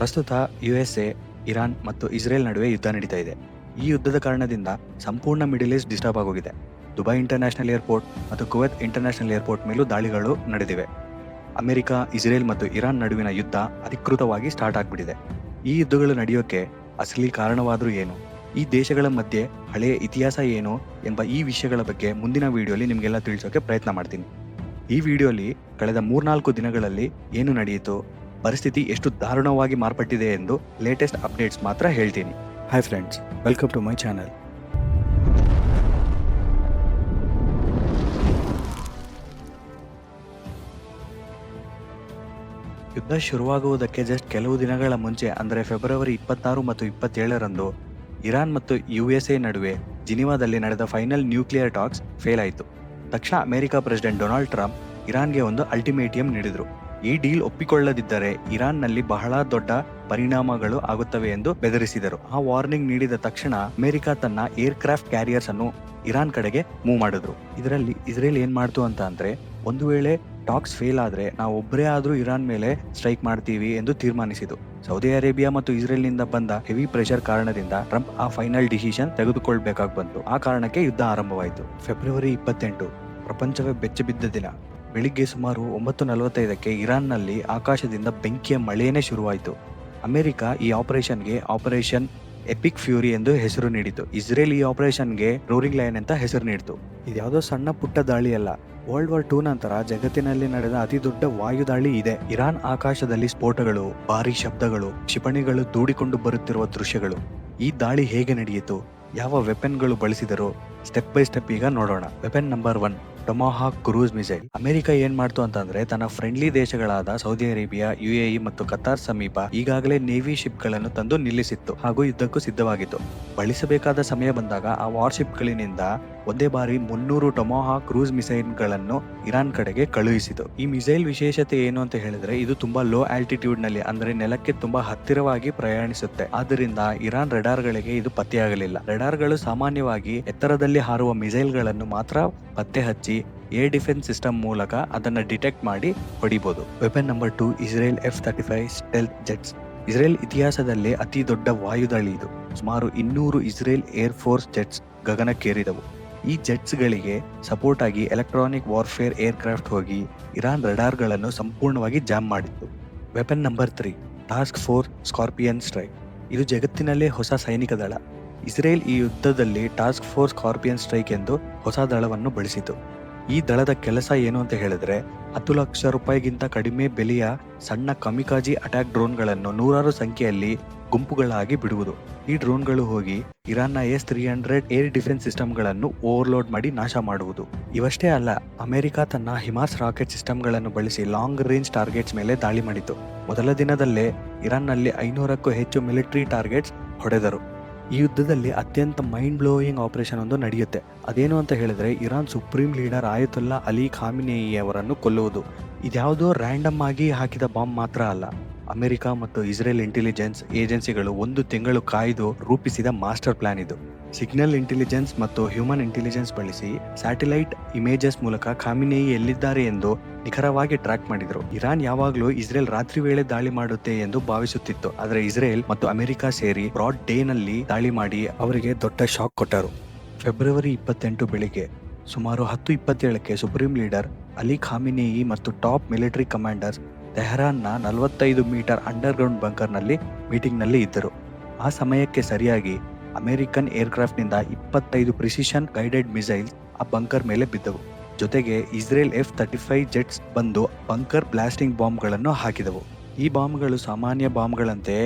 ಪ್ರಸ್ತುತ USA, Iran ಮತ್ತು Israel ನಡುವೆ ಯುದ್ಧ ನಡೀತಾ ಇದೆ. ಈ ಯುದ್ಧದ ಕಾರಣದಿಂದ ಸಂಪೂರ್ಣ ಮಿಡಲ್ ಈಸ್ಟ್ ಡಿಸ್ಟರ್ಬ್ ಆಗೋಗಿದೆ. ದುಬೈ ಇಂಟರ್ನ್ಯಾಷನಲ್ ಏರ್ಪೋರ್ಟ್ ಮತ್ತು ಕುವೈತ್ ಇಂಟರ್ನ್ಯಾಷನಲ್ ಏರ್ಪೋರ್ಟ್ ಮೇಲೂ ದಾಳಿಗಳು ನಡೆದಿವೆ. ಅಮೆರಿಕ, ಇಸ್ರೇಲ್ ಮತ್ತು ಇರಾನ್ ನಡುವಿನ ಯುದ್ಧ ಅಧಿಕೃತವಾಗಿ ಸ್ಟಾರ್ಟ್ ಆಗ್ಬಿಟ್ಟಿದೆ. ಈ ಯುದ್ಧಗಳು ನಡೆಯೋಕೆ ಅಸಲಿ ಕಾರಣವಾದರೂ ಏನು, ಈ ದೇಶಗಳ ಮಧ್ಯೆ ಹಳೆಯ ಇತಿಹಾಸ ಏನು ಎಂಬ ಈ ವಿಷಯಗಳ ಬಗ್ಗೆ ಮುಂದಿನ ವಿಡಿಯೋಲಿ ನಿಮಗೆಲ್ಲ ತಿಳಿಸೋಕೆ ಪ್ರಯತ್ನ ಮಾಡ್ತೀನಿ. ಈ ವಿಡಿಯೋಲಿ ಕಳೆದ 3-4 ದಿನಗಳಲ್ಲಿ ಏನು ನಡೆಯಿತು, ಪರಿಸ್ಥಿತಿ ಎಷ್ಟು ದಾರುಣವಾಗಿ ಮಾರ್ಪಟ್ಟಿದೆ ಎಂದು ಲೇಟೆಸ್ಟ್ ಅಪ್ಡೇಟ್ಸ್ ಮಾತ್ರ ಹೇಳ್ತೀನಿ. Hi friends, welcome to my channel. ಯುದ್ಧ ಶುರುವಾಗುವುದಕ್ಕೆ ಜಸ್ಟ್ ಕೆಲವು ದಿನಗಳ ಮುಂಚೆ ಅಂದರೆ ಫೆಬ್ರವರಿ 26 ಮತ್ತು 27ರಂದು ಇರಾನ್ ಮತ್ತು ಯುಎಸ್ಎ ನಡುವೆ ಜಿನಿವಾದಲ್ಲಿ ನಡೆದ ಫೈನಲ್ ನ್ಯೂಕ್ಲಿಯರ್ ಟಾಕ್ಸ್ ಫೇಲ್ ಆಯಿತು. ತಕ್ಷಣ ಅಮೆರಿಕ ಪ್ರೆಸಿಡೆಂಟ್ ಡೊನಾಲ್ಡ್ ಟ್ರಂಪ್ ಇರಾನ್ಗೆ ಒಂದು ಅಲ್ಟಿಮೇಟಿಯಂ ನೀಡಿದರು. ಈ ಡೀಲ್ ಒಪ್ಪಿಕೊಳ್ಳದಿದ್ದರೆ ಇರಾನ್ನಲ್ಲಿ ಬಹಳ ದೊಡ್ಡ ಪರಿಣಾಮಗಳು ಆಗುತ್ತವೆ ಎಂದು ಬೆದರಿಸಿದರು. ಆ ವಾರ್ನಿಂಗ್ ನೀಡಿದ ತಕ್ಷಣ ಅಮೆರಿಕ ತನ್ನ ಏರ್ ಕ್ರಾಫ್ಟ್ ಕ್ಯಾರಿಯರ್ಸ್ ಅನ್ನು ಇರಾನ್ ಕಡೆಗೆ ಮೂವ್ ಮಾಡಿದ್ರು. ಇದರಲ್ಲಿ ಇಸ್ರೇಲ್ ಏನ್ ಮಾಡ್ತು ಅಂತ ಅಂದ್ರೆ, ಒಂದು ವೇಳೆ ಟಾಕ್ಸ್ ಫೇಲ್ ಆದ್ರೆ ನಾವು ಒಬ್ಬರೇ ಆದ್ರೂ ಇರಾನ್ ಮೇಲೆ ಸ್ಟ್ರೈಕ್ ಮಾಡ್ತೀವಿ ಎಂದು ತೀರ್ಮಾನಿಸಿತು. ಸೌದಿ ಅರೇಬಿಯಾ ಮತ್ತು ಇಸ್ರೇಲ್ನಿಂದ ಬಂದ ಹೆವಿ ಪ್ರೆಷರ್ ಕಾರಣದಿಂದ ಟ್ರಂಪ್ ಆ ಫೈನಲ್ ಡಿಸಿಷನ್ ತೆಗೆದುಕೊಳ್ಬೇಕಾಗಿ ಬಂತು. ಆ ಕಾರಣಕ್ಕೆ ಯುದ್ಧ ಆರಂಭವಾಯಿತು. ಫೆಬ್ರವರಿ 28 ಪ್ರಪಂಚವೇ ಬೆಚ್ಚಬಿದ್ದ ದಿನ. ಬೆಳಿಗ್ಗೆ ಸುಮಾರು 9:45ಕ್ಕೆ ಇರಾನ್ನಲ್ಲಿ ಆಕಾಶದಿಂದ ಬೆಂಕಿಯ ಮಳೆನೇ ಶುರುವಾಯಿತು. ಅಮೆರಿಕ ಈ ಆಪರೇಷನ್ಗೆ ಆಪರೇಷನ್ ಎಪಿಕ್ ಫ್ಯೂರಿ ಎಂದು ಹೆಸರು ನೀಡಿತು. ಇಸ್ರೇಲ್ ಈ ಆಪರೇಷನ್ಗೆ ರೋರಿಂಗ್ ಲಯನ್ ಅಂತ ಹೆಸರು ನೀಡಿತು. ಇದ್ಯಾವುದೋ ಸಣ್ಣ ಪುಟ್ಟ ದಾಳಿ ಅಲ್ಲ. ವರ್ಲ್ಡ್ ವಾರ್ 2 ನಂತರ ಜಗತ್ತಿನಲ್ಲಿ ನಡೆದ ಅತಿ ದೊಡ್ಡ ವಾಯು ದಾಳಿ ಇದೆ. ಇರಾನ್ ಆಕಾಶದಲ್ಲಿ ಸ್ಫೋಟಗಳು, ಭಾರಿ ಶಬ್ದಗಳು, ಕ್ಷಿಪಣಿಗಳು ದೂಡಿಕೊಂಡು ಬರುತ್ತಿರುವ ದೃಶ್ಯಗಳು. ಈ ದಾಳಿ ಹೇಗೆ ನಡೆಯಿತು, ಯಾವ ವೆಪನ್ಗಳು ಬಳಸಿದರು, ಸ್ಟೆಪ್ ಬೈ ಸ್ಟೆಪ್ ಈಗ ನೋಡೋಣ. Weapon number 1, Tomahawk cruise missile. America ಏನ್ ಮಾಡ್ತು ಅಂತಂದ್ರೆ, ತನ್ನ ಫ್ರೆಂಡ್ಲಿ ದೇಶಗಳಾದ ಸೌದಿ ಅರೇಬಿಯಾ, ಯುಎಇ ಮತ್ತು ಕತಾರ್ ಸಮೀಪ ಈಗಾಗಲೇ ನೇವಿ ಶಿಪ್ ಗಳನ್ನು ತಂದು ನಿಲ್ಲಿಸಿತ್ತು ಹಾಗೂ ಯುದ್ಧಕ್ಕೂ ಸಿದ್ಧವಾಗಿತ್ತು. ಬಳಸಬೇಕಾದ ಸಮಯ ಬಂದಾಗ ಆ ವಾರ್ಶಿಪ್ ಗಳಿಂದ ಒಂದೇ ಬಾರಿ 300 ಟೊಮಾಹಾಕ್ ಕ್ರೂಸ್ ಮಿಸೈಲ್ ಗಳನ್ನು ಇರಾನ್ ಕಡೆಗೆ ಕಳುಹಿಸಿತು. ಈ ಮಿಸೈಲ್ ವಿಶೇಷತೆ ಏನು ಅಂತ ಹೇಳಿದ್ರೆ, ಇದು ತುಂಬಾ ಲೋ ಆಲ್ಟಿಟ್ಯೂಡ್ ನಲ್ಲಿ ಅಂದ್ರೆ ನೆಲಕ್ಕೆ ತುಂಬಾ ಹತ್ತಿರವಾಗಿ ಪ್ರಯಾಣಿಸುತ್ತೆ. ಆದ್ದರಿಂದ ಇರಾನ್ ರೆಡಾರ್ ಗಳಿಗೆ ಇದು ಪತ್ತೆಯಾಗಲಿಲ್ಲ. ರೆಡಾರ್ ಗಳು ಸಾಮಾನ್ಯವಾಗಿ ಎತ್ತರದಲ್ಲಿ ಹಾರುವ ಮಿಸೈಲ್ ಗಳನ್ನು ಮಾತ್ರ ಪತ್ತೆ ಹಚ್ಚಿ ಏರ್ ಡಿಫೆನ್ಸ್ ಸಿಸ್ಟಮ್ ಮೂಲಕ ಅದನ್ನ ಡಿಟೆಕ್ಟ್ ಮಾಡಿ ಹೊಡಿಬಹುದು. Weapon number 2, Israel F-35 stealth jets. Israel ಇತಿಹಾಸದಲ್ಲೇ ಅತಿ ದೊಡ್ಡ ವಾಯುದಾಳಿ ಇದು. ಸುಮಾರು 200 ಇಸ್ರೇಲ್ ಏರ್ ಫೋರ್ಸ್ ಜೆಟ್ಸ್ ಗಗನಕ್ಕೇರಿದವು. ಈ ಜೆಟ್ಸ್ ಗಳಿಗೆ ಸಪೋರ್ಟ್ ಆಗಿ ಎಲೆಕ್ಟ್ರಾನಿಕ್ ವಾರ್ಫೇರ್ ಏರ್ ಕ್ರಾಫ್ಟ್ ಹೋಗಿ ಇರಾನ್ ರೆಡಾರ್ ಗಳನ್ನು ಸಂಪೂರ್ಣವಾಗಿ ಜಾಮ್ ಮಾಡಿತ್ತು. Weapon number 3, task force scorpion strike. ಇದು ಜಗತ್ತಿನಲ್ಲೇ ಹೊಸ ಸೈನಿಕ ದಳ. ಇಸ್ರೇಲ್ ಈ ಯುದ್ಧದಲ್ಲಿ ಟಾಸ್ಕ್ ಫೋರ್ಸ್ ಸ್ಕಾರ್ಪಿಯನ್ ಸ್ಟ್ರೈಕ್ ಎಂದು ಹೊಸ ದಳವನ್ನು ಬಳಸಿತು. ಈ ದಳದ ಕೆಲಸ ಏನು ಅಂತ ಹೇಳಿದ್ರೆ, 10 ಲಕ್ಷ ರೂಪಾಯಿಗಿಂತ ಕಡಿಮೆ ಬೆಲೆಯ ಸಣ್ಣ ಕಮಿಕಾಜಿ ಅಟ್ಯಾಕ್ ಡ್ರೋನ್ಗಳನ್ನು ನೂರಾರು ಸಂಖ್ಯೆಯಲ್ಲಿ ಗುಂಪುಗಳಾಗಿ ಬಿಡುವುದು. ಈ ಡ್ರೋನ್ಗಳು ಹೋಗಿ ಇರಾನ್ನ S-300 ಏರ್ ಡಿಫೆನ್ಸ್ ಸಿಸ್ಟಮ್ಗಳನ್ನು ಓವರ್ಲೋಡ್ ಮಾಡಿ ನಾಶ ಮಾಡುವುದು. ಇವಷ್ಟೇ ಅಲ್ಲ, ಅಮೆರಿಕ ತನ್ನ ಹಿಮಾಸ್ ರಾಕೆಟ್ ಸಿಸ್ಟಮ್ಗಳನ್ನು ಬಳಸಿ ಲಾಂಗ್ ರೇಂಜ್ ಟಾರ್ಗೆಟ್ಸ್ ಮೇಲೆ ದಾಳಿ ಮಾಡಿತು. ಮೊದಲ ದಿನದಲ್ಲೇ ಇರಾನ್ನಲ್ಲಿ 500ಕ್ಕೂ ಹೆಚ್ಚು ಮಿಲಿಟರಿ ಟಾರ್ಗೆಟ್ಸ್ ಹೊಡೆದರು. ಈ ಯುದ್ಧದಲ್ಲಿ ಅತ್ಯಂತ ಮೈಂಡ್ ಬ್ಲೋಯಿಂಗ್ ಆಪರೇಷನ್ ಒಂದು ನಡೆಯುತ್ತೆ. ಅದೇನು ಅಂತ ಹೇಳಿದ್ರೆ, Iran supreme leader Ayatollah Ali Khamenei ಅವರನ್ನು ಕೊಲ್ಲುವುದು. ಇದ್ಯಾವುದೋ ರ್ಯಾಂಡಮ್ ಆಗಿ ಹಾಕಿದ ಬಾಂಬ್ ಮಾತ್ರ ಅಲ್ಲ. ಅಮೆರಿಕ ಮತ್ತು ಇಸ್ರೇಲ್ ಇಂಟೆಲಿಜೆನ್ಸ್ ಏಜೆನ್ಸಿಗಳು 1 ತಿಂಗಳು ಕಾಯ್ದು ರೂಪಿಸಿದ ಮಾಸ್ಟರ್ ಪ್ಲಾನ್ ಇದು. ಸಿಗ್ನಲ್ ಇಂಟೆಲಿಜೆನ್ಸ್ ಮತ್ತು ಹ್ಯೂಮನ್ ಇಂಟೆಲಿಜೆನ್ಸ್ ಬಳಸಿ ಸ್ಯಾಟಲೈಟ್ ಇಮೇಜಸ್ ಮೂಲಕ ಖಾಮಿನೇಯಿ ಎಲ್ಲಿದ್ದಾರೆ ಎಂದು ನಿಖರವಾಗಿ ಟ್ರ್ಯಾಕ್ ಮಾಡಿದ್ರು. ಇರಾನ್ ಯಾವಾಗ್ಲೂ ಇಸ್ರೇಲ್ ರಾತ್ರಿ ವೇಳೆ ದಾಳಿ ಮಾಡುತ್ತೆ ಎಂದು ಭಾವಿಸುತ್ತಿತ್ತು. ಆದರೆ ಇಸ್ರೇಲ್ ಮತ್ತು ಅಮೆರಿಕ ಸೇರಿ ಬ್ರಾಡ್ ಡೇ ನಲ್ಲಿ ದಾಳಿ ಮಾಡಿ ಅವರಿಗೆ ದೊಡ್ಡ ಶಾಕ್ ಕೊಟ್ಟರು. ಫೆಬ್ರವರಿ 28 ಬೆಳಿಗ್ಗೆ ಸುಮಾರು 10:27ಕ್ಕೆ ಸುಪ್ರೀಂ ಲೀಡರ್ ಅಲಿ ಖಾಮಿನೇಯಿ ಮತ್ತು ಟಾಪ್ ಮಿಲಿಟರಿ ಕಮಾಂಡರ್ಸ್ ತೆಹರಾನ್ನ 45 ಮೀಟರ್ ಅಂಡರ್ ಗ್ರೌಂಡ್ ಬಂಕರ್ ನಲ್ಲಿ ಮೀಟಿಂಗ್ ನಲ್ಲಿ ಇದ್ದರು. ಆ ಸಮಯಕ್ಕೆ ಸರಿಯಾಗಿ ಅಮೆರಿಕನ್ ಏರ್ಕ್ರಾಫ್ಟ್ ನಿಂದ 25 ಪ್ರಿಸಿಷನ್ ಗೈಡೆಡ್ ಮಿಸೈಲ್ಸ್ ಆ ಬಂಕರ್ ಮೇಲೆ ಬಿದ್ದವು. ಜೊತೆಗೆ ಇಸ್ರೇಲ್ F-35 ಜೆಟ್ಸ್ ಬಂದು ಬಂಕರ್ ಬ್ಲಾಸ್ಟಿಂಗ್ ಬಾಂಬ್ ಗಳನ್ನು ಹಾಕಿದವು. ಈ ಬಾಂಬ್ಗಳು ಸಾಮಾನ್ಯ ಬಾಂಬ್ಗಳಂತೆ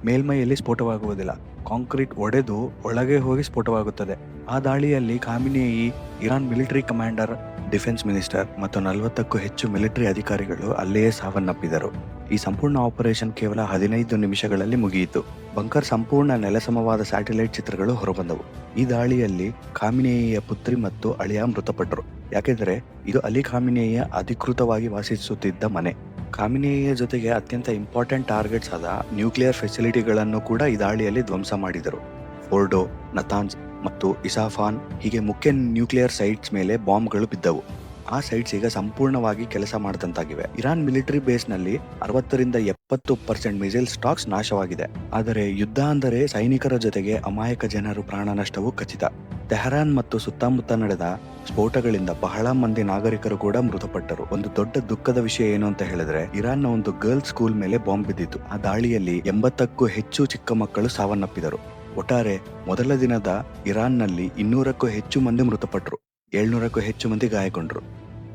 ಮೇಲ್ಮೈಯಲ್ಲಿ ಸ್ಫೋಟವಾಗುವುದಿಲ್ಲ. ಕಾಂಕ್ರೀಟ್ ಒಡೆದು ಒಳಗೆ ಹೋಗಿ ಸ್ಫೋಟವಾಗುತ್ತದೆ. ಆ ದಾಳಿಯಲ್ಲಿ Khamenei, Iran military commander, defence minister ಮತ್ತು 40ಕ್ಕೂ ಹೆಚ್ಚು ಮಿಲಿಟರಿ ಅಧಿಕಾರಿಗಳು ಅಲ್ಲಿಯೇ ಸಾವನ್ನಪ್ಪಿದರು. ಈ ಸಂಪೂರ್ಣ ಆಪರೇಷನ್ ಕೇವಲ 15 ನಿಮಿಷಗಳಲ್ಲಿ ಮುಗಿಯಿತು. ಬಂಕರ್ ಸಂಪೂರ್ಣ ನೆಲಸಮವಾದ ಸ್ಯಾಟಲೈಟ್ ಚಿತ್ರಗಳು ಹೊರಬಂದವು. ಈ ದಾಳಿಯಲ್ಲಿ ಖಾಮಿನೇಯಿಯ ಪುತ್ರಿ ಮತ್ತು ಅಳಿಯ ಮೃತಪಟ್ಟರು. ಯಾಕೆಂದರೆ ಇದು ಅಲಿ ಖಾಮಿನೇಯಿಯ ಅಧಿಕೃತವಾಗಿ ವಾಸಿಸುತ್ತಿದ್ದ ಮನೆ. ಖಾಮಿನೇಯಿಯ ಜೊತೆಗೆ ಅತ್ಯಂತ ಇಂಪಾರ್ಟೆಂಟ್ ಟಾರ್ಗೆಟ್ಸ್ ಆದ ನ್ಯೂಕ್ಲಿಯರ್ ಫೆಸಿಲಿಟಿಗಳನ್ನು ಕೂಡ ಈ ದಾಳಿಯಲ್ಲಿ ಧ್ವಂಸ ಮಾಡಿದರು. ಫೋರ್ಡೋ, ನತಾನ್ಸ್ ಮತ್ತು ಇಸಾಫಾನ್ ಹೀಗೆ ಮುಖ್ಯ ನ್ಯೂಕ್ಲಿಯರ್ ಸೈಟ್ಸ್ ಮೇಲೆ ಬಾಂಬ್ಗಳು ಬಿದ್ದವು. ಆ ಸೈಟ್ಸ್ ಈಗ ಸಂಪೂರ್ಣವಾಗಿ ಕೆಲಸ ಮಾಡದಂತಾಗಿವೆ. ಇರಾನ್ ಮಿಲಿಟರಿ ಬೇಸ್ ನಲ್ಲಿ 60-70% ಮಿಸೈಲ್ ಸ್ಟಾಕ್ಸ್ ನಾಶವಾಗಿದೆ. ಆದರೆ ಯುದ್ಧ ಅಂದರೆ ಸೈನಿಕರ ಜೊತೆಗೆ ಅಮಾಯಕ ಜನರು ಪ್ರಾಣ ನಷ್ಟವು ಖಚಿತ. ತೆಹರಾನ್ ಮತ್ತು ಸುತ್ತಮುತ್ತ ನಡೆದ ಸ್ಫೋಟಗಳಿಂದ ಬಹಳ ಮಂದಿ ನಾಗರಿಕರು ಕೂಡ ಮೃತಪಟ್ಟರು. ಒಂದು ದೊಡ್ಡ ದುಃಖದ ವಿಷಯ ಏನು ಅಂತ ಹೇಳಿದ್ರೆ, ಇರಾನ್ನ ಒಂದು ಗರ್ಲ್ಸ್ ಸ್ಕೂಲ್ ಮೇಲೆ ಬಾಂಬ್ ಬಿದ್ದಿತ್ತು. ಆ ದಾಳಿಯಲ್ಲಿ 80ಕ್ಕೂ ಹೆಚ್ಚು ಚಿಕ್ಕ ಮಕ್ಕಳು ಸಾವನ್ನಪ್ಪಿದರು. ಒಟ್ಟಾರೆ ಮೊದಲ ದಿನದ ಇರಾನ್ನಲ್ಲಿ 200ಕ್ಕೂ ಹೆಚ್ಚು ಮಂದಿ ಮೃತಪಟ್ಟರು, 700ಕ್ಕೂ ಹೆಚ್ಚು ಮಂದಿ ಗಾಯಗೊಂಡರು.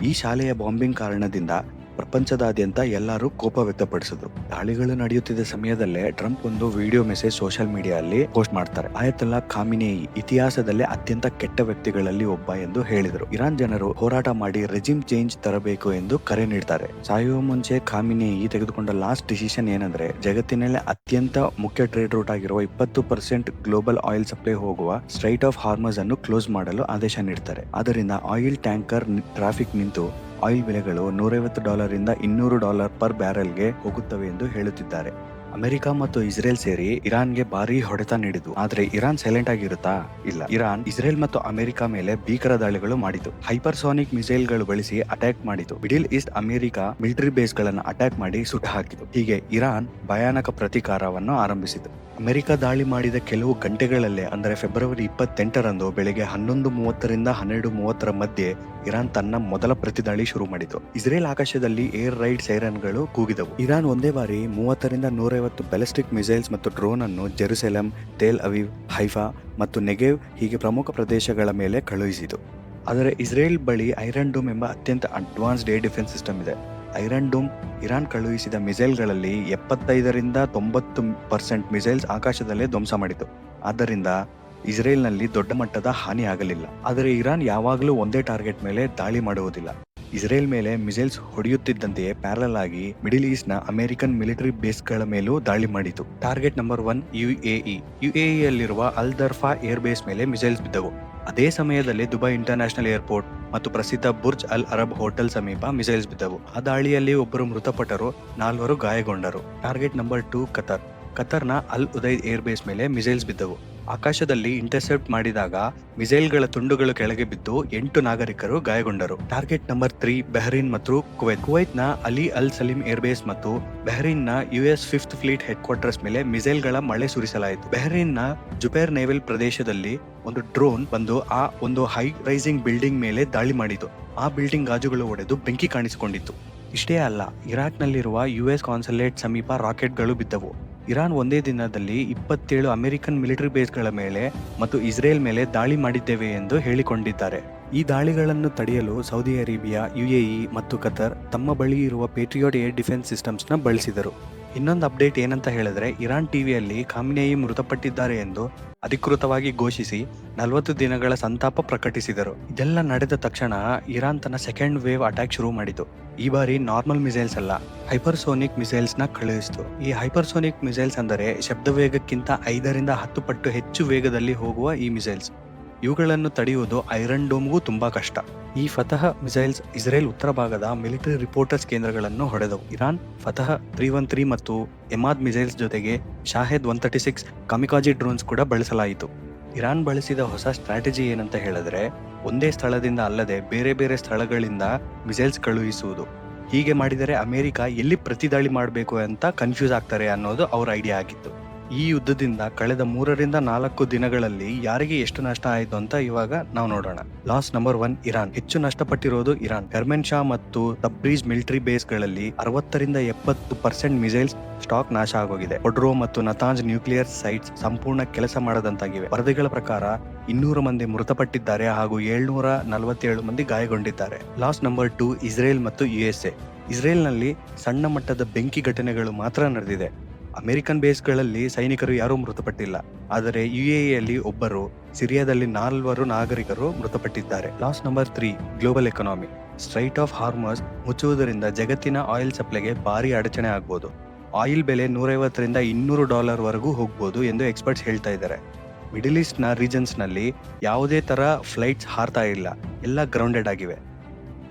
ಈ ಶಾಲೆಯ ಬಾಂಬಿಂಗ್ ಕಾರಣದಿಂದ ಪ್ರಪಂಚದಾದ್ಯಂತ ಎಲ್ಲರೂ ಕೋಪ ವ್ಯಕ್ತಪಡಿಸಿದ್ರು. ದಾಳಿಗಳು ನಡೆಯುತ್ತಿದ್ದ ಸಮಯದಲ್ಲೇ ಟ್ರಂಪ್ ಒಂದು ವಿಡಿಯೋ ಮೆಸೇಜ್ ಸೋಷಿಯಲ್ ಮೀಡಿಯಾದಲ್ಲಿ ಪೋಸ್ಟ್ ಮಾಡ್ತಾರೆ. ಆಯತುಲ್ಲಾ ಖಾಮಿನೇಯಿ ಇತಿಹಾಸದಲ್ಲೇ ಅತ್ಯಂತ ಕೆಟ್ಟ ವ್ಯಕ್ತಿಗಳಲ್ಲಿ ಒಬ್ಬ ಎಂದು ಹೇಳಿದರು. ಇರಾನ್ ಜನರು ಹೋರಾಟ ಮಾಡಿ ರೆಜಿಮ್ ಚೇಂಜ್ ತರಬೇಕು ಎಂದು ಕರೆ ನೀಡ್ತಾರೆ. ಸಾಯುವ ಮುಂಚೆ ಖಾಮಿನೇಯಿ ತೆಗೆದುಕೊಂಡ ಲಾಸ್ಟ್ ಡಿಸಿಷನ್ ಏನಂದ್ರೆ, ಜಗತ್ತಿನಲ್ಲಿ ಅತ್ಯಂತ ಮುಖ್ಯ ಟ್ರೇಡ್ ರೂಟ್ ಆಗಿರುವ 20% ಗ್ಲೋಬಲ್ ಆಯಿಲ್ ಸಪ್ಲೈ ಹೋಗುವ ಸ್ಟ್ರೈಟ್ ಆಫ್ ಹಾರ್ಮಸ್ ಅನ್ನು ಕ್ಲೋಸ್ ಮಾಡಲು ಆದೇಶ ನೀಡ್ತಾರೆ. ಆದ್ದರಿಂದ ಆಯಿಲ್ ಟ್ಯಾಂಕರ್ ಟ್ರಾಫಿಕ್ ನಿಂತು ಆಯಿಲ್ ಬೆಲೆಗಳು $150 ಇಂದ $200 ಪರ್ ಬ್ಯಾರೆಲ್ಗೆ ಹೋಗುತ್ತವೆ ಎಂದು ಹೇಳುತ್ತಿದ್ದಾರೆ. ಅಮೆರಿಕ ಮತ್ತು ಇಸ್ರೇಲ್ ಸೇರಿ ಇರಾನ್ಗೆ ಭಾರಿ ಹೊಡೆತ ನೀಡಿತು. ಆದ್ರೆ ಇರಾನ್ ಸೈಲೆಂಟ್ ಆಗಿರುತ್ತಾ? ಇಲ್ಲ. ಇರಾನ್ ಇಸ್ರೇಲ್ ಮತ್ತು ಅಮೆರಿಕ ಮೇಲೆ ಭೀಕರ ದಾಳಿಗಳು ಮಾಡಿತು. ಹೈಪರ್ಸೋನಿಕ್ ಮಿಸೈಲ್ಗಳು ಬಳಸಿ ಅಟ್ಯಾಕ್ ಮಾಡಿತು. Middle East America military base ಗಳನ್ನು ಅಟ್ಯಾಕ್ ಮಾಡಿ ಸುಟ್ಟು ಹಾಕಿತು. ಹೀಗೆ ಇರಾನ್ ಭಯಾನಕ ಪ್ರತೀಕಾರವನ್ನು ಆರಂಭಿಸಿತು. ಅಮೆರಿಕ ದಾಳಿ ಮಾಡಿದ ಕೆಲವು ಗಂಟೆಗಳಲ್ಲೇ ಅಂದರೆ ಫೆಬ್ರವರಿ 28ರಂದು ಬೆಳಗ್ಗೆ 11:30 ರಿಂದ 12:30 ಮಧ್ಯೆ ಇರಾನ್ ತನ್ನ ಮೊದಲ ಪ್ರತಿದಾಳಿ ಶುರು ಮಾಡಿತು. ಇಸ್ರೇಲ್ ಆಕಾಶದಲ್ಲಿ ಏರ್ ರೈಡ್ ಸೈರನ್ಗಳು ಕೂಗಿದವು. ಇರಾನ್ ಒಂದೇ ಬಾರಿ 30 ರಿಂದ 150 ಬ್ಯಾಲಿಸ್ಟಿಕ್ ಮಿಸೈಲ್ಸ್ ಮತ್ತು ಡ್ರೋನ್ ಅನ್ನು ಜೆರುಸೆಲಂ, ಟೆಲ್ ಅವೀವ್, ಹೈಫಾ ಮತ್ತು ನೆಗೆವ್ ಹೀಗೆ ಪ್ರಮುಖ ಪ್ರದೇಶಗಳ ಮೇಲೆ ಕಳುಹಿಸಿತು. ಆದರೆ ಇಸ್ರೇಲ್ ಬಳಿ ಐರನ್ ಡೂಮ್ ಎಂಬ ಅತ್ಯಂತ ಅಡ್ವಾನ್ಸ್ಡ್ ಏರ್ ಡಿಫೆನ್ಸ್ ಸಿಸ್ಟಮ್ ಇದೆ. ಐರನ್ ಡೂಮ್ ಇರಾನ್ ಕಳುಹಿಸಿದ ಮಿಸೈಲ್ಗಳಲ್ಲಿ 75 ರಿಂದ 90% ಮಿಸೈಲ್ಸ್ ಆಕಾಶದಲ್ಲೇ ಧ್ವಂಸ ಮಾಡಿತು. ಆದ್ದರಿಂದ ಇಸ್ರೇಲ್ನಲ್ಲಿ ದೊಡ್ಡ ಮಟ್ಟದ ಹಾನಿ ಆಗಲಿಲ್ಲ. ಆದರೆ ಇರಾನ್ ಯಾವಾಗಲೂ ಒಂದೇ ಟಾರ್ಗೆಟ್ ಮೇಲೆ ದಾಳಿ ಮಾಡುವುದಿಲ್ಲ. ಇಸ್ರೇಲ್ ಮೇಲೆ ಮಿಸೈಲ್ಸ್ ಹೊಡೆಯುತ್ತಿದ್ದಂತೆಯೇ ಪ್ಯಾರಲ್ ಆಗಿ ಮಿಡಿಲ್ ಈಸ್ಟ್ ನ ಅಮೆರಿಕನ್ ಮಿಲಿಟರಿ ಬೇಸ್ಗಳ ಮೇಲೂ ದಾಳಿ ಮಾಡಿತು. ಟಾರ್ಗೆಟ್ ನಂಬರ್ 1 ಯುಎಇಯಲ್ಲಿರುವ ಅಲ್ ದರ್ಫಾ ಏರ್ ಬೇಸ್ ಮೇಲೆ ಮಿಸೈಲ್ಸ್ ಬಿದ್ದವು. ಅದೇ ಸಮಯದಲ್ಲಿ ದುಬೈ ಇಂಟರ್ನ್ಯಾಷನಲ್ ಏರ್ಪೋರ್ಟ್ ಮತ್ತು ಪ್ರಸಿದ್ಧ ಬುರ್ಜ್ ಅಲ್ ಅರಬ್ ಹೋಟೆಲ್ ಸಮೀಪ ಮಿಸೈಲ್ಸ್ ಬಿದ್ದವು. ಆ ದಾಳಿಯಲ್ಲಿ ಒಬ್ಬರು ಮೃತಪಟ್ಟರು, 4 ಗಾಯಗೊಂಡರು. ಟಾರ್ಗೆಟ್ ನಂಬರ್ 2 ಕತರ್ನ ಅಲ್ ಉದೈದ್ ಏರ್ ಬೇಸ್ ಮೇಲೆ ಮಿಸೈಲ್ಸ್ ಬಿದ್ದವು. ಆಕಾಶದಲ್ಲಿ ಇಂಟರ್ಸೆಪ್ಟ್ ಮಾಡಿದಾಗ ಮಿಸೈಲ್ಗಳ ತುಂಡುಗಳು ಕೆಳಗೆ ಬಿದ್ದು 8 ನಾಗರಿಕರು ಗಾಯಗೊಂಡರು. ಟಾರ್ಗೆಟ್ ನಂಬರ್ 3 ಬೆಹ್ರೀನ್ ಮತ್ತು ಕುವೈತ್ನ ಅಲಿ ಅಲ್ ಸಲೀಂ ಏರ್ಬೇಸ್ ಮತ್ತು ಬೆಹ್ರೀನ್ನ US 5th fleet headquarters ಮೇಲೆ ಮಿಸೈಲ್ಗಳ ಮಳೆ ಸುರಿಸಲಾಯಿತು. ಬೆಹ್ರೀನ್ನ ಜುಬೈರ್ ನೇವಲ್ ಪ್ರದೇಶದಲ್ಲಿ ಒಂದು ಡ್ರೋನ್ ಬಂದು ಆ ಒಂದು ಹೈ ರೈಸಿಂಗ್ ಬಿಲ್ಡಿಂಗ್ ಮೇಲೆ ದಾಳಿ ಮಾಡಿತು. ಆ ಬಿಲ್ಡಿಂಗ್ ಗಾಜುಗಳು ಒಡೆದು ಬೆಂಕಿ ಕಾಣಿಸಿಕೊಂಡಿತ್ತು. ಇಷ್ಟೇ ಅಲ್ಲ, ಇರಾಕ್ನಲ್ಲಿರುವ ಯುಎಸ್ ಕಾನ್ಸುಲೇಟ್ ಸಮೀಪ ರಾಕೆಟ್ಗಳು ಬಿದ್ದವು. ಇರಾನ್ ಒಂದೇ ದಿನದಲ್ಲಿ 27 ಅಮೆರಿಕನ್ ಮಿಲಿಟರಿ ಬೇಸ್ಗಳ ಮೇಲೆ ಮತ್ತು ಇಸ್ರೇಲ್ ಮೇಲೆ ದಾಳಿ ಮಾಡಿದ್ದೇವೆ ಎಂದು ಹೇಳಿಕೊಂಡಿದ್ದಾರೆ. ಈ ದಾಳಿಗಳನ್ನು ತಡೆಯಲು ಸೌದಿ ಅರೇಬಿಯಾ, ಯುಎಇ ಮತ್ತು ಕತರ್ ತಮ್ಮ ಬಳಿ ಇರುವ ಪೇಟ್ರಿಯಾಟ್ ಏರ್ ಡಿಫೆನ್ಸ್ ಸಿಸ್ಟಮ್ಸ್ನ ಬಳಸಿದರು. ಇನ್ನೊಂದು ಅಪ್ಡೇಟ್ ಏನಂತ ಹೇಳಿದ್ರೆ, ಇರಾನ್ ಟಿವಿಯಲ್ಲಿ ಖಾಮಿನೇಯಿ ಮೃತಪಟ್ಟಿದ್ದಾರೆ ಎಂದು ಅಧಿಕೃತವಾಗಿ ಘೋಷಿಸಿ 40 ದಿನಗಳ ಸಂತಾಪ ಪ್ರಕಟಿಸಿದರು. ಇದೆಲ್ಲ ನಡೆದ ತಕ್ಷಣ ಇರಾನ್ ತನ್ನ ಸೆಕೆಂಡ್ ವೇವ್ ಅಟ್ಯಾಕ್ ಶುರು ಮಾಡಿತು. ಈ ಬಾರಿ ನಾರ್ಮಲ್ ಮಿಸೈಲ್ಸ್ ಅಲ್ಲ, ಹೈಪರ್ಸೋನಿಕ್ ಮಿಸೈಲ್ಸ್ ನ ಕಳುಹಿಸಿತು. ಈ ಹೈಪರ್ಸೋನಿಕ್ ಮಿಸೈಲ್ಸ್ ಅಂದರೆ ಶಬ್ದ ವೇಗಕ್ಕಿಂತ 5 ರಿಂದ 10 ಪಟ್ಟು ಹೆಚ್ಚು ವೇಗದಲ್ಲಿ ಹೋಗುವ ಈ ಮಿಸೈಲ್ಸ್. ಇವುಗಳನ್ನು ತಡೆಯುವುದು ಐರನ್ ಡೋಮ್ಗೂ ತುಂಬಾ ಕಷ್ಟ. ಈ ಫತಹ್ ಮಿಸೈಲ್ಸ್ ಇಸ್ರೇಲ್ ಉತ್ತರ ಭಾಗದ ಮಿಲಿಟರಿ ರಿಪೋರ್ಟರ್ಸ್ ಕೇಂದ್ರಗಳನ್ನು ಹೊಡೆದವು. ಇರಾನ್ ಫತಹ್ 313 ಮತ್ತು ಎಮಾದ್ ಮಿಸೈಲ್ಸ್ ಜೊತೆಗೆ ಶಾಹೆದ್ 136 ಕಮಿಕಾಜಿ ಡ್ರೋನ್ಸ್ ಕೂಡ ಬಳಸಲಾಯಿತು. ಇರಾನ್ ಬಳಸಿದ ಹೊಸ ಸ್ಟ್ರಾಟಜಿ ಏನಂತ ಹೇಳಿದ್ರೆ, ಒಂದೇ ಸ್ಥಳದಿಂದ ಅಲ್ಲದೆ ಬೇರೆ ಬೇರೆ ಸ್ಥಳಗಳಿಂದ ಮಿಸೈಲ್ಸ್ ಕಳುಹಿಸುವುದು. ಹೀಗೆ ಮಾಡಿದರೆ ಅಮೆರಿಕ ಎಲ್ಲಿ ಪ್ರತಿದಾಳಿ ಮಾಡಬೇಕು ಅಂತ ಕನ್ಫ್ಯೂಸ್ ಆಗ್ತಾರೆ ಅನ್ನೋದು ಅವ್ರ ಐಡಿಯಾ ಆಗಿತ್ತು. ಈ ಯುದ್ಧದಿಂದ ಕಳೆದ 3 ರಿಂದ 4 ದಿನಗಳಲ್ಲಿ ಯಾರಿಗೆ ಎಷ್ಟು ನಷ್ಟ ಆಯಿತು ಅಂತ ಇವಾಗ ನಾವು ನೋಡೋಣ. Loss number 1 Iran. ಹೆಚ್ಚು ನಷ್ಟಪಟ್ಟಿರೋದು ಇರಾನ್. ಕರ್ಮೆನ್ ಶಾ ಮತ್ತು ತಬ್ರೀಜ್ ಮಿಲಿಟರಿ ಬೇಸ್ಗಳಲ್ಲಿ 60 ರಿಂದ 70% ಮಿಸೈಲ್ಸ್ ಸ್ಟಾಕ್ ನಾಶ ಆಗೋಗಿದೆ. ಒಡ್ರೋ ಮತ್ತು ನತಾಂಜ್ ನ್ಯೂಕ್ಲಿಯರ್ ಸೈಟ್ಸ್ ಸಂಪೂರ್ಣ ಕೆಲಸ ಮಾಡದಂತಾಗಿವೆ. ವರದಿಗಳ ಪ್ರಕಾರ 200 ಮಂದಿ ಮೃತಪಟ್ಟಿದ್ದಾರೆ ಹಾಗೂ 747 ಮಂದಿ ಗಾಯಗೊಂಡಿದ್ದಾರೆ. ಲಾಸ್ ನಂಬರ್ 2 ಇಸ್ರೇಲ್ ಮತ್ತು ಯುಎಸ್ಎ. ಇಸ್ರೇಲ್ನಲ್ಲಿ ಸಣ್ಣ ಮಟ್ಟದ ಬೆಂಕಿ ಘಟನೆಗಳು ಮಾತ್ರ ನಡೆದಿದೆ. ಅಮೆರಿಕನ್ ಬೇಸ್ಗಳಲ್ಲಿ ಸೈನಿಕರು ಯಾರೂ ಮೃತಪಟ್ಟಿಲ್ಲ. ಆದರೆ ಯುಎಇಯಲ್ಲಿ ಒಬ್ಬರು, ಸಿರಿಯಾದಲ್ಲಿ 4 ನಾಗರಿಕರು ಮೃತಪಟ್ಟಿದ್ದಾರೆ. Loss number 3 global economy. Strait of Hormuz ಮುಚ್ಚುವುದರಿಂದ ಜಗತ್ತಿನ ಆಯಿಲ್ ಸಪ್ಲೈಗೆ ಭಾರಿ ಅಡಚಣೆ ಆಗ್ಬೋದು. ಆಯಿಲ್ ಬೆಲೆ $150 ರಿಂದ $200 ವರೆಗೂ ಹೋಗ್ಬೋದು ಎಂದು ಎಕ್ಸ್ಪರ್ಟ್ಸ್ ಹೇಳ್ತಾ ಇದ್ದಾರೆ. ಮಿಡಿಲ್ ಈಸ್ಟ್ ನ ರೀಜನ್ಸ್ ನಲ್ಲಿ ಯಾವುದೇ ತರ ಫ್ಲೈಟ್ಸ್ ಹಾರ್ತಾ ಇಲ್ಲ, ಎಲ್ಲ ಗ್ರೌಂಡೆಡ್ ಆಗಿವೆ.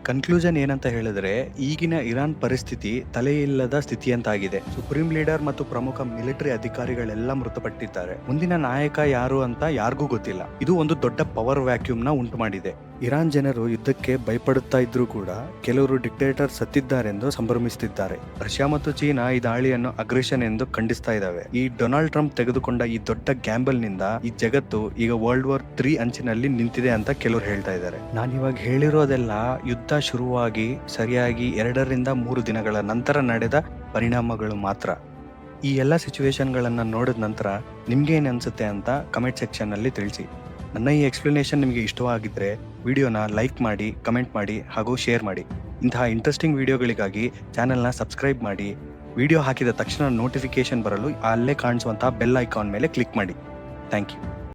ಕನ್ಕ್ಲೂಷನ್ ಏನಂತ ಹೇಳಿದ್ರೆ, ಈಗಿನ ಇರಾನ್ ಪರಿಸ್ಥಿತಿ ತಲೆಯಿಲ್ಲದ ಸ್ಥಿತಿಯಂತಾಗಿದೆ. ಸುಪ್ರೀಂ ಲೀಡರ್ ಮತ್ತು ಪ್ರಮುಖ ಮಿಲಿಟರಿ ಅಧಿಕಾರಿಗಳೆಲ್ಲ ಮೃತಪಟ್ಟಿದ್ದಾರೆ. ಮುಂದಿನ ನಾಯಕ ಯಾರು ಅಂತ ಯಾರಿಗೂ ಗೊತ್ತಿಲ್ಲ. ಇದು ಒಂದು ದೊಡ್ಡ ಪವರ್ ವ್ಯಾಕ್ಯೂಮ್ ನ ಉಂಟು ಮಾಡಿದೆ. ಇರಾನ್ ಜನರು ಯುದ್ಧಕ್ಕೆ ಭಯಪಡುತ್ತಾ ಇದ್ರೂ ಕೂಡ ಕೆಲವರು ಡಿಕ್ಟೇಟರ್ ಸತ್ತಿದ್ದಾರೆಂದು ಸಂಭ್ರಮಿಸುತ್ತಿದ್ದಾರೆ. ರಷ್ಯಾ ಮತ್ತು ಚೀನಾ ಈ ದಾಳಿಯನ್ನು ಅಗ್ರೆಷನ್ ಎಂದು ಖಂಡಿಸ್ತಾ ಇದ್ದಾವೆ. ಈ ಡೊನಾಲ್ಡ್ ಟ್ರಂಪ್ ತೆಗೆದುಕೊಂಡ ಈ ದೊಡ್ಡ ಗ್ಯಾಂಬಲ್ ನಿಂದ ಈ ಜಗತ್ತು ಈಗ ವರ್ಲ್ಡ್ ವಾರ್ 3 ಅಂಚಿನಲ್ಲಿ ನಿಂತಿದೆ ಅಂತ ಕೆಲವರು ಹೇಳ್ತಾ ಇದ್ದಾರೆ. ನಾನು ಇವಾಗ ಹೇಳಿರೋದೆಲ್ಲ ಯುದ್ಧ ಶುರುವಾಗಿ ಸರಿಯಾಗಿ 2 ರಿಂದ 3 ದಿನಗಳ ನಂತರ ನಡೆದ ಪರಿಣಾಮಗಳು ಮಾತ್ರ. ಈ ಎಲ್ಲ ಸಿಚುವೇಶನ್ಗಳನ್ನ ನೋಡಿದ ನಂತರ ನಿಮ್ಗೆ ಏನ್ ಅನ್ಸುತ್ತೆ ಅಂತ ಕಮೆಂಟ್ ಸೆಕ್ಷನ್ ಅಲ್ಲಿ ತಿಳಿಸಿ. ನನ್ನ ಈ ಎಕ್ಸ್ಪ್ಲನೇಷನ್ ನಿಮಗೆ ಇಷ್ಟವಾಗಿದ್ದರೆ ವಿಡಿಯೋನ ಲೈಕ್ ಮಾಡಿ, ಕಮೆಂಟ್ ಮಾಡಿ ಹಾಗೂ ಶೇರ್ ಮಾಡಿ. ಇಂತಹ ಇಂಟ್ರೆಸ್ಟಿಂಗ್ ವಿಡಿಯೋಗಳಿಗಾಗಿ ಚಾನೆಲ್ನ ಸಬ್ಸ್ಕ್ರೈಬ್ ಮಾಡಿ. ವಿಡಿಯೋ ಹಾಕಿದ ತಕ್ಷಣ ನೋಟಿಫಿಕೇಶನ್ ಬರಲು ಅಲ್ಲೇ ಕಾಣಿಸುವಂತಹ ಬೆಲ್ ಐಕಾನ್ ಮೇಲೆ ಕ್ಲಿಕ್ ಮಾಡಿ. Thank you.